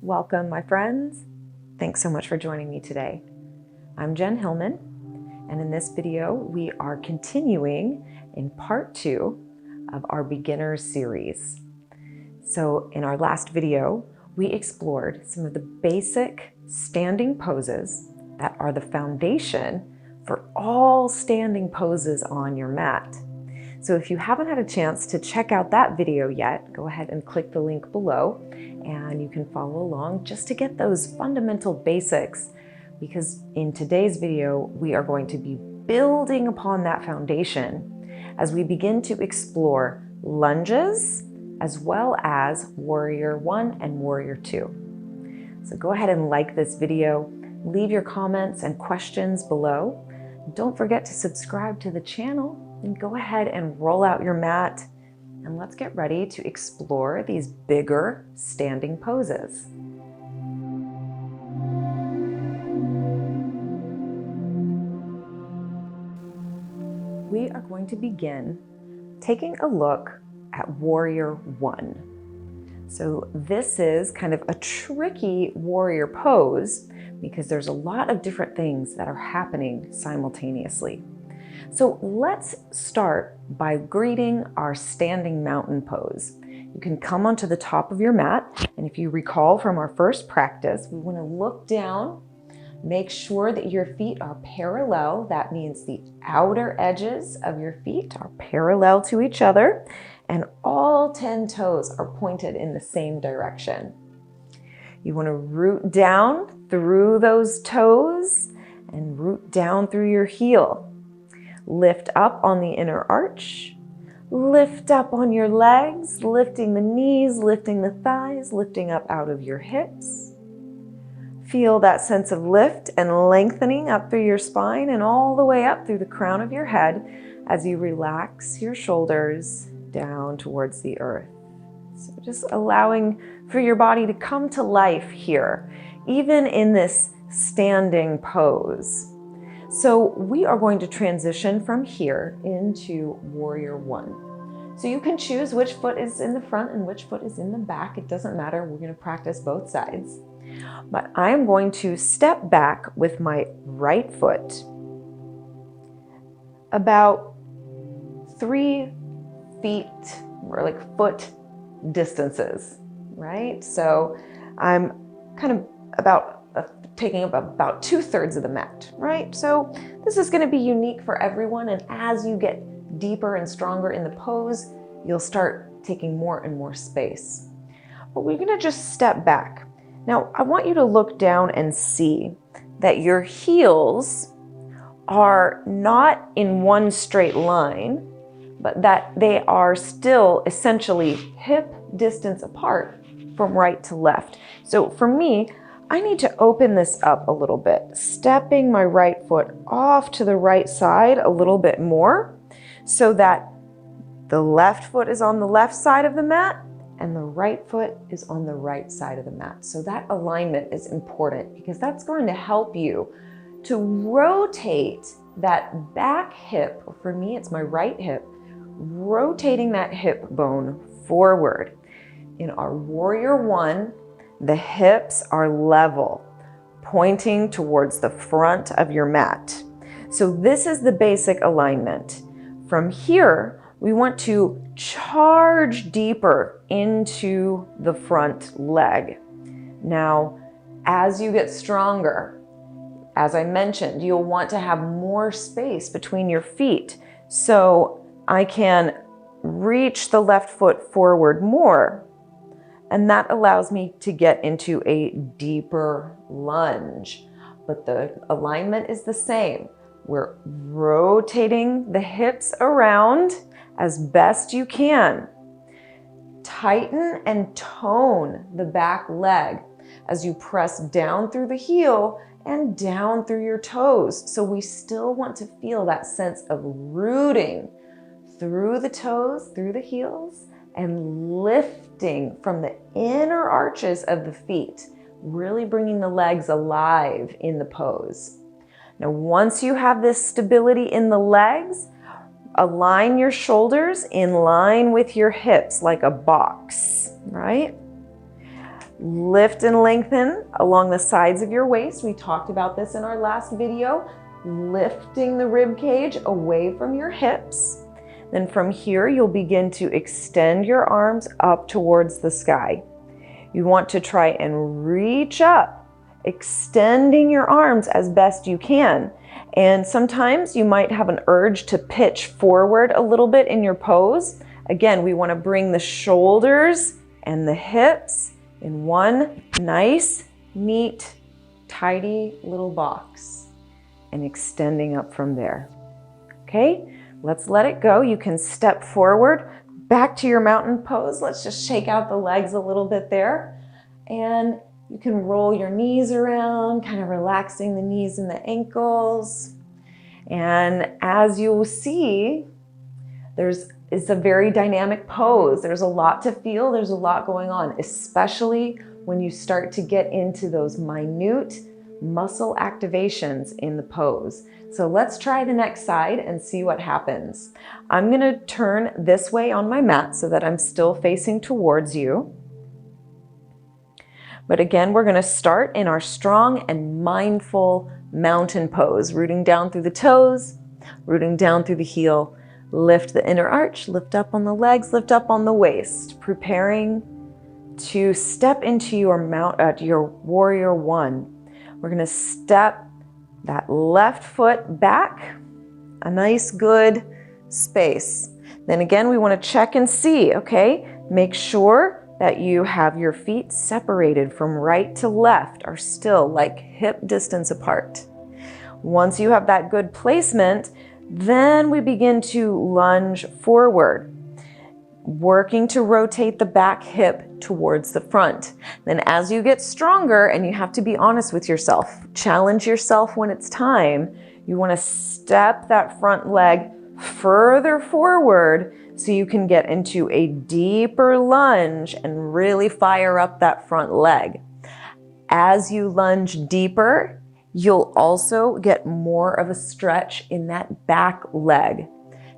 Welcome, my friends. Thanks so much for joining me today. I'm Jen Hilman, and in this video, we are continuing in part 2 of our beginners series. So in our last video, we explored some of the basic standing poses that are the foundation for all standing poses on your mat. So if you haven't had a chance to check out that video yet, go ahead and click the link below and you can follow along just to get those fundamental basics, because in today's video, we are going to be building upon that foundation as we begin to explore lunges as well as Warrior 1 and Warrior 2. So go ahead and like this video, leave your comments and questions below. Don't forget to subscribe to the channel and go ahead and roll out your mat and let's get ready to explore these bigger standing poses. We are going to begin taking a look at Warrior 1. So this is kind of a tricky warrior pose because there's a lot of different things that are happening simultaneously. So let's start by greeting our standing mountain pose. You can come onto the top of your mat, and if you recall from our first practice, we want to look down, make sure that your feet are parallel. That means the outer edges of your feet are parallel to each other, and all 10 toes are pointed in the same direction. You want to root down through those toes and root down through your heel. Lift up on the inner arch, lift up on your legs, lifting the knees, lifting the thighs, lifting up out of your hips. Feel that sense of lift and lengthening up through your spine and all the way up through the crown of your head as you relax your shoulders down towards the earth. So just allowing for your body to come to life here, even in this standing pose. So we are going to transition from here into Warrior 1. So you can choose which foot is in the front and which foot is in the back. It doesn't matter. We're going to practice both sides. But I am going to step back with my right foot about 3 feet or like foot distances, right? So I'm kind of taking up about 2/3 of the mat, right? So this is going to be unique for everyone, and as you get deeper and stronger in the pose, you'll start taking more and more space. But we're going to just step back. Now, I want you to look down and see that your heels are not in one straight line, but that they are still essentially hip distance apart from right to left. So for me, I need to open this up a little bit, stepping my right foot off to the right side a little bit more so that the left foot is on the left side of the mat and the right foot is on the right side of the mat. So that alignment is important because that's going to help you to rotate that back hip, or for me it's my right hip, rotating that hip bone forward. In our Warrior 1, the hips are level, pointing towards the front of your mat. So this is the basic alignment. From here, we want to charge deeper into the front leg. Now, as you get stronger, as I mentioned, you'll want to have more space between your feet. So I can reach the left foot forward more. And that allows me to get into a deeper lunge. But the alignment is the same. We're rotating the hips around as best you can. Tighten and tone the back leg as you press down through the heel and down through your toes. So we still want to feel that sense of rooting through the toes, through the heels, and lifting from the inner arches of the feet, really bringing the legs alive in the pose. Now, once you have this stability in the legs, align your shoulders in line with your hips like a box, right? Lift and lengthen along the sides of your waist. We talked about this in our last video. Lifting the rib cage away from your hips. Then from here, you'll begin to extend your arms up towards the sky. You want to try and reach up, extending your arms as best you can. And sometimes you might have an urge to pitch forward a little bit in your pose. Again, we want to bring the shoulders and the hips in one nice, neat, tidy little box and extending up from there. Okay, let's let it go. You can step forward back to your mountain pose. Let's just shake out the legs a little bit there. And you can roll your knees around, kind of relaxing the knees and the ankles. And as you'll see, it's a very dynamic pose. There's a lot to feel, there's a lot going on, especially when you start to get into those minute muscle activations in the pose. So let's try the next side and see what happens. I'm gonna turn this way on my mat so that I'm still facing towards you. But again, we're gonna start in our strong and mindful mountain pose, rooting down through the toes, rooting down through the heel, lift the inner arch, lift up on the legs, lift up on the waist, preparing to step into your warrior one. We're gonna step that left foot back, a nice good space. Then again, we wanna check and see, okay? Make sure that you have your feet separated from right to left, are still like hip distance apart. Once you have that good placement, then we begin to lunge forward, working to rotate the back hip towards the front. Then as you get stronger, and you have to be honest with yourself, challenge yourself when it's time, you want to step that front leg further forward so you can get into a deeper lunge and really fire up that front leg. As you lunge deeper, you'll also get more of a stretch in that back leg.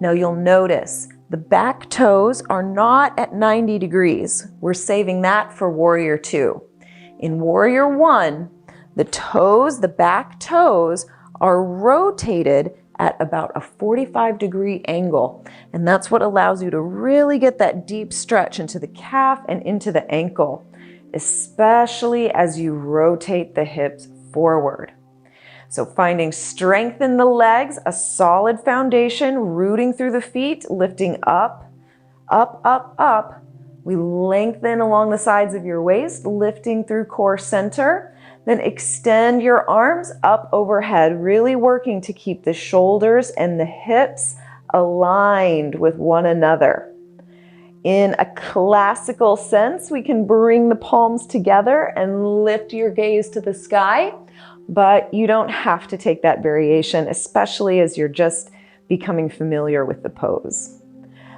Now you'll notice the back toes are not at 90 degrees. We're saving that for warrior two. In warrior one, the back toes are rotated at about a 45-degree angle. And that's what allows you to really get that deep stretch into the calf and into the ankle, especially as you rotate the hips forward. So finding strength in the legs, a solid foundation, rooting through the feet, lifting up, up, up, up. We lengthen along the sides of your waist, lifting through core center. Then extend your arms up overhead, really working to keep the shoulders and the hips aligned with one another. In a classical sense, we can bring the palms together and lift your gaze to the sky, but you don't have to take that variation, especially as you're just becoming familiar with the pose.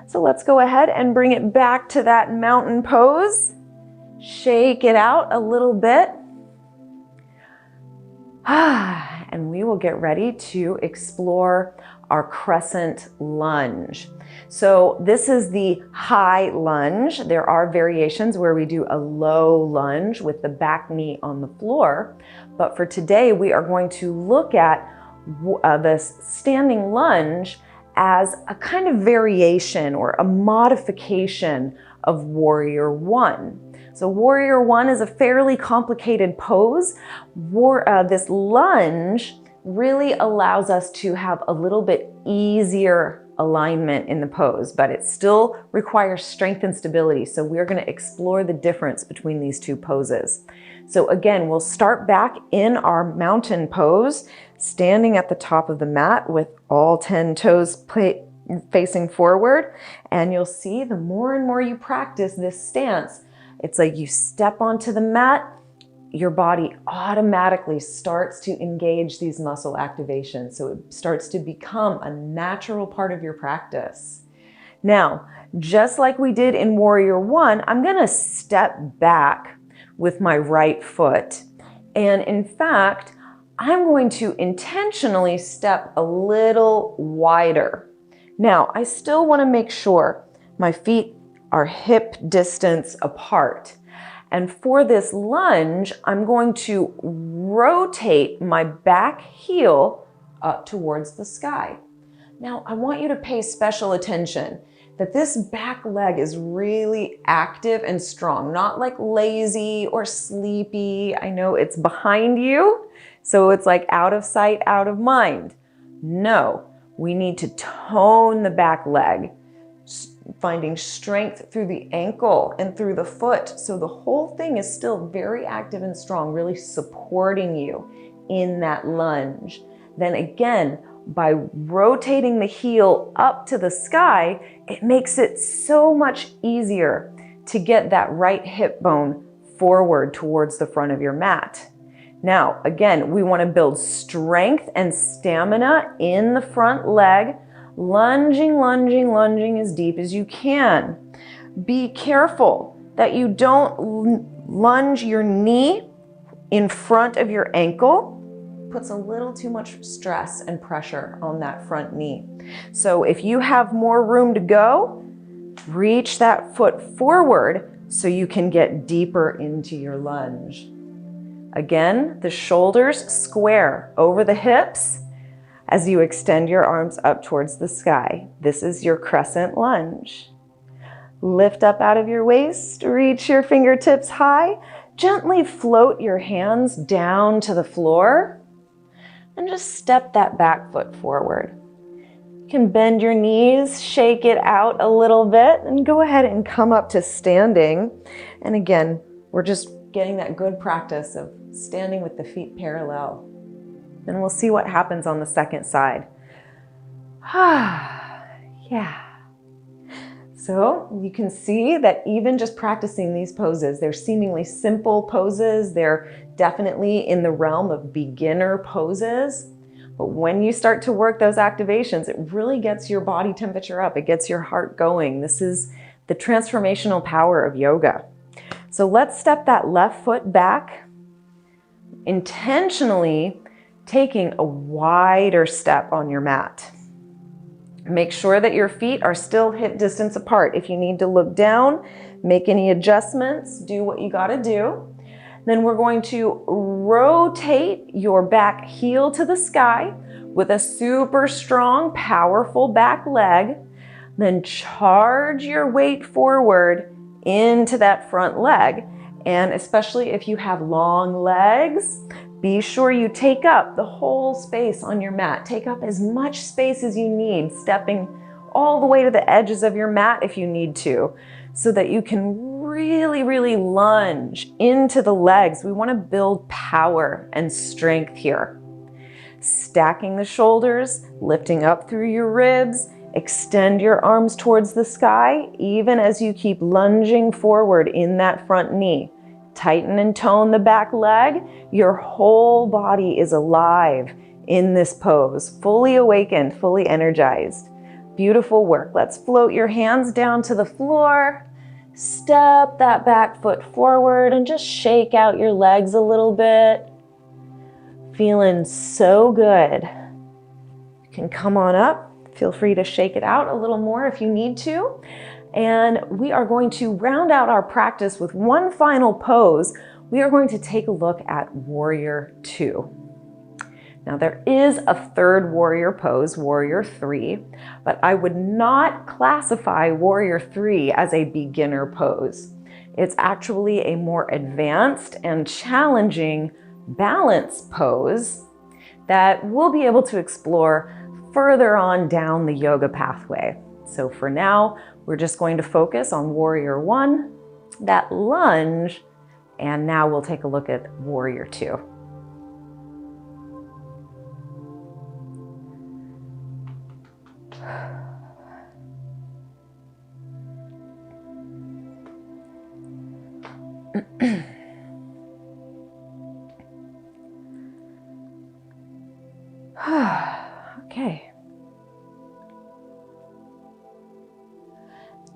So let's go ahead and bring it back to that mountain pose. Shake it out a little bit. And we will get ready to explore our crescent lunge. So this is the high lunge. There are variations where we do a low lunge with the back knee on the floor. But for today, we are going to look at the standing lunge as a kind of variation or a modification of warrior one. So warrior one is a fairly complicated pose. This lunge really allows us to have a little bit easier alignment in the pose, but it still requires strength and stability. So we're going to explore the difference between these two poses. So again, we'll start back in our mountain pose, standing at the top of the mat with all 10 toes facing forward. And you'll see the more and more you practice this stance, it's like you step onto the mat, your body automatically starts to engage these muscle activations. So it starts to become a natural part of your practice. Now, just like we did in warrior one, I'm gonna step back with my right foot. And in fact, I'm going to intentionally step a little wider. Now, I still wanna make sure my feet are hip distance apart. And for this lunge, I'm going to rotate my back heel up towards the sky. Now, I want you to pay special attention that this back leg is really active and strong, not like lazy or sleepy. I know it's behind you, so it's like out of sight, out of mind. No, we need to tone the back leg, finding strength through the ankle and through the foot. So the whole thing is still very active and strong, really supporting you in that lunge. Then again, by rotating the heel up to the sky, it makes it so much easier to get that right hip bone forward towards the front of your mat. Now, again, we want to build strength and stamina in the front leg, lunging, lunging, lunging as deep as you can. Be careful that you don't lunge your knee in front of your ankle. Puts a little too much stress and pressure on that front knee. So if you have more room to go, reach that foot forward so you can get deeper into your lunge. Again, the shoulders square over the hips as you extend your arms up towards the sky. This is your crescent lunge. Lift up out of your waist, reach your fingertips high, gently float your hands down to the floor, and just step that back foot forward. You can bend your knees, shake it out a little bit, and go ahead and come up to standing. And again, we're just getting that good practice of standing with the feet parallel. And we'll see what happens on the second side. Yeah. So you can see that even just practicing these poses, they're seemingly simple poses. They're definitely in the realm of beginner poses. But when you start to work those activations, it really gets your body temperature up. It gets your heart going. This is the transformational power of yoga. So let's step that left foot back, intentionally taking a wider step on your mat. Make sure that your feet are still hip distance apart. If you need to look down, make any adjustments, do what you gotta do. Then we're going to rotate your back heel to the sky with a super strong, powerful back leg. Then charge your weight forward into that front leg. And especially if you have long legs, be sure you take up the whole space on your mat. Take up as much space as you need, stepping all the way to the edges of your mat if you need to, so that you can really, really lunge into the legs. We want to build power and strength here. Stacking the shoulders, lifting up through your ribs, extend your arms towards the sky, even as you keep lunging forward in that front knee. Tighten and tone the back leg. Your whole body is alive in this pose, fully awakened, fully energized. Beautiful work. Let's float your hands down to the floor. Step that back foot forward and just shake out your legs a little bit. Feeling so good. You can come on up. Feel free to shake it out a little more if you need to. And we are going to round out our practice with one final pose. We are going to take a look at Warrior 2. Now there is a third warrior pose, Warrior 3, but I would not classify Warrior 3 as a beginner pose. It's actually a more advanced and challenging balance pose that we'll be able to explore further on down the yoga pathway. So for now, we're just going to focus on Warrior 1, that lunge, and now we'll take a look at Warrior 2. Okay.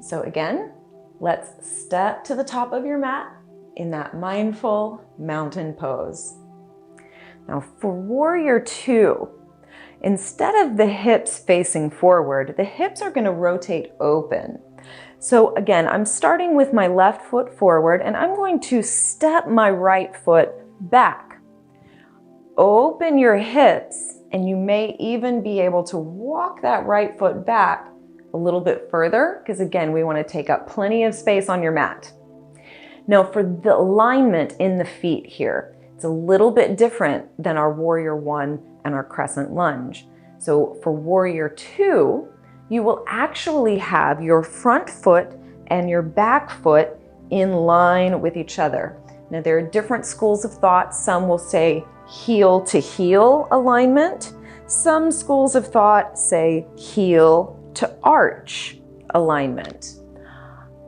So again, let's step to the top of your mat in that mindful mountain pose. Now for Warrior 2, instead of the hips facing forward, the hips are going to rotate open. So again, I'm starting with my left foot forward and I'm going to step my right foot back. Open your hips and you may even be able to walk that right foot back a little bit further because again, we want to take up plenty of space on your mat. Now for the alignment in the feet here, it's a little bit different than our Warrior 1 and our Crescent lunge. So for Warrior 2, you will actually have your front foot and your back foot in line with each other. Now there are different schools of thought. Some will say heel to heel alignment. Some schools of thought say heel to arch alignment.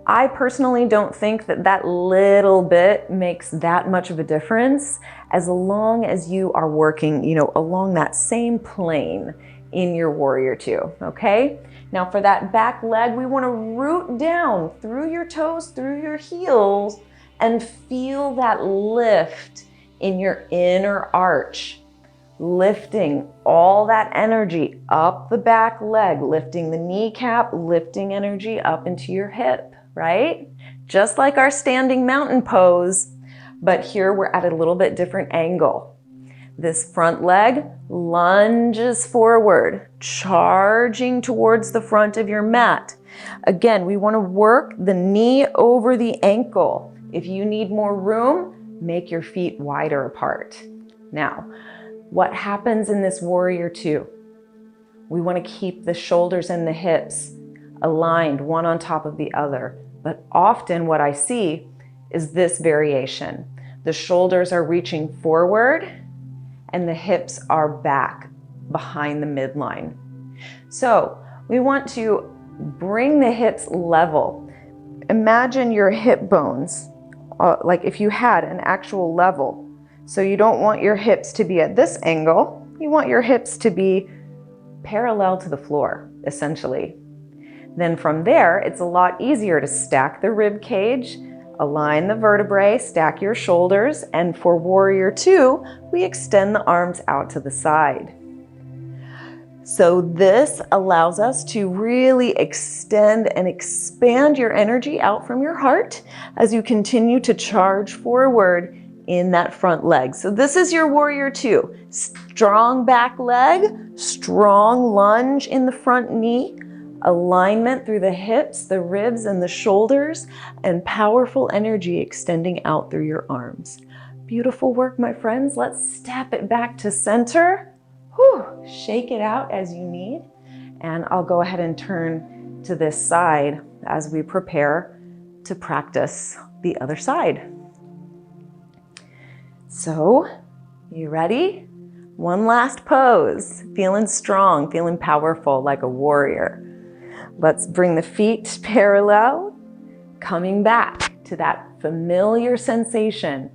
I personally don't think that that little bit makes that much of a difference as long as you are working, along that same plane in your Warrior 2, okay? Now for that back leg, we want to root down through your toes, through your heels, and feel that lift in your inner arch, lifting all that energy up the back leg, lifting the kneecap, lifting energy up into your hip, right? Just like our standing mountain pose, but here we're at a little bit different angle. This front leg lunges forward, charging towards the front of your mat. Again, we want to work the knee over the ankle. If you need more room, make your feet wider apart. Now, what happens in this Warrior 2? We want to keep the shoulders and the hips aligned, one on top of the other. But often what I see is this variation. The shoulders are reaching forward and the hips are back behind the midline. So we want to bring the hips level. Imagine your hip bones, like if you had an actual level. So you don't want your hips to be at this angle. You want your hips to be parallel to the floor, essentially. Then from there, it's a lot easier to stack the rib cage, align the vertebrae, stack your shoulders, and for Warrior 2, we extend the arms out to the side. So this allows us to really extend and expand your energy out from your heart as you continue to charge forward in that front leg. So this is your Warrior 2. Strong back leg, strong lunge in the front knee, alignment through the hips, the ribs, and the shoulders, and powerful energy extending out through your arms. Beautiful work, my friends. Let's step it back to center. Whew. Shake it out as you need. And I'll go ahead and turn to this side as we prepare to practice the other side. So, you ready? One last pose. Feeling strong, feeling powerful like a warrior. Let's bring the feet parallel, coming back to that familiar sensation,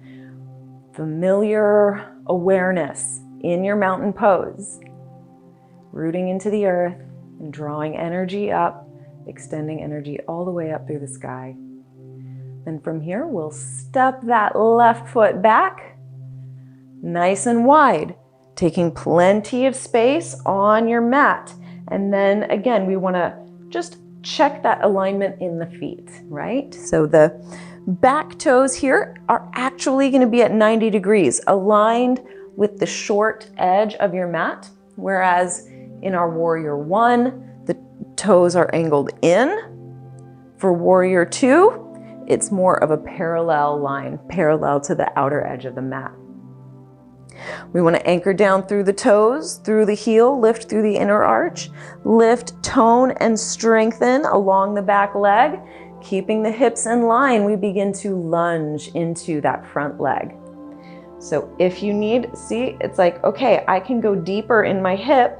familiar awareness in your mountain pose. Rooting into the earth and drawing energy up, extending energy all the way up through the sky. Then from here, we'll step that left foot back, nice and wide, taking plenty of space on your mat. And then again, we want to just check that alignment in the feet, right? So the back toes here are actually going to be at 90 degrees, aligned with the short edge of your mat, whereas in our Warrior 1, the toes are angled in. For Warrior 2, it's more of a parallel line, parallel to the outer edge of the mat. We want to anchor down through the toes, through the heel, lift through the inner arch, lift, tone, and strengthen along the back leg. Keeping the hips in line, we begin to lunge into that front leg. So if you need, see, it's like, okay, I can go deeper in my hip,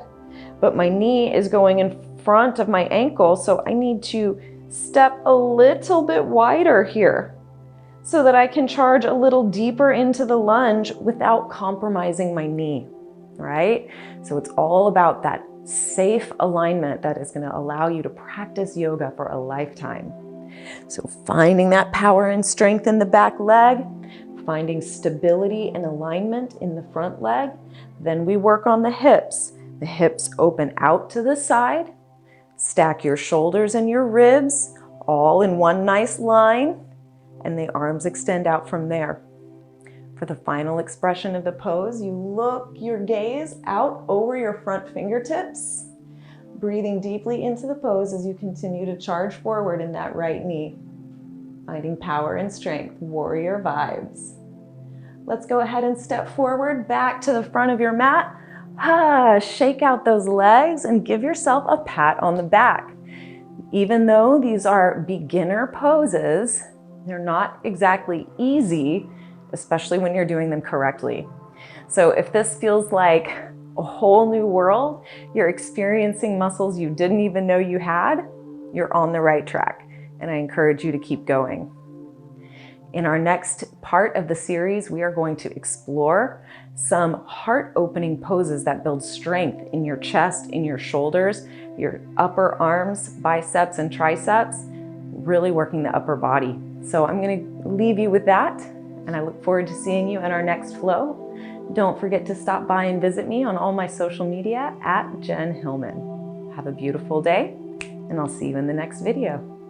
but my knee is going in front of my ankle, so I need to step a little bit wider here, so that I can charge a little deeper into the lunge without compromising my knee, right? So it's all about that safe alignment that is going to allow you to practice yoga for a lifetime. So finding that power and strength in the back leg, finding stability and alignment in the front leg. Then we work on the hips. The hips open out to the side. Stack your shoulders and your ribs. all in one nice line, and the arms extend out from there. For the final expression of the pose, you look your gaze out over your front fingertips, breathing deeply into the pose as you continue to charge forward in that right knee, finding power and strength, warrior vibes. Let's go ahead and step forward back to the front of your mat. Shake out those legs and give yourself a pat on the back. Even though these are beginner poses, they're not exactly easy, especially when you're doing them correctly. So if this feels like a whole new world, you're experiencing muscles you didn't even know you had, you're on the right track, and I encourage you to keep going. In our next part of the series, we are going to explore some heart-opening poses that build strength in your chest, in your shoulders, your upper arms, biceps and triceps, really working the upper body. So I'm going to leave you with that, and I look forward to seeing you in our next flow. Don't forget to stop by and visit me on all my social media at Jen Hilman. Have a beautiful day, and I'll see you in the next video.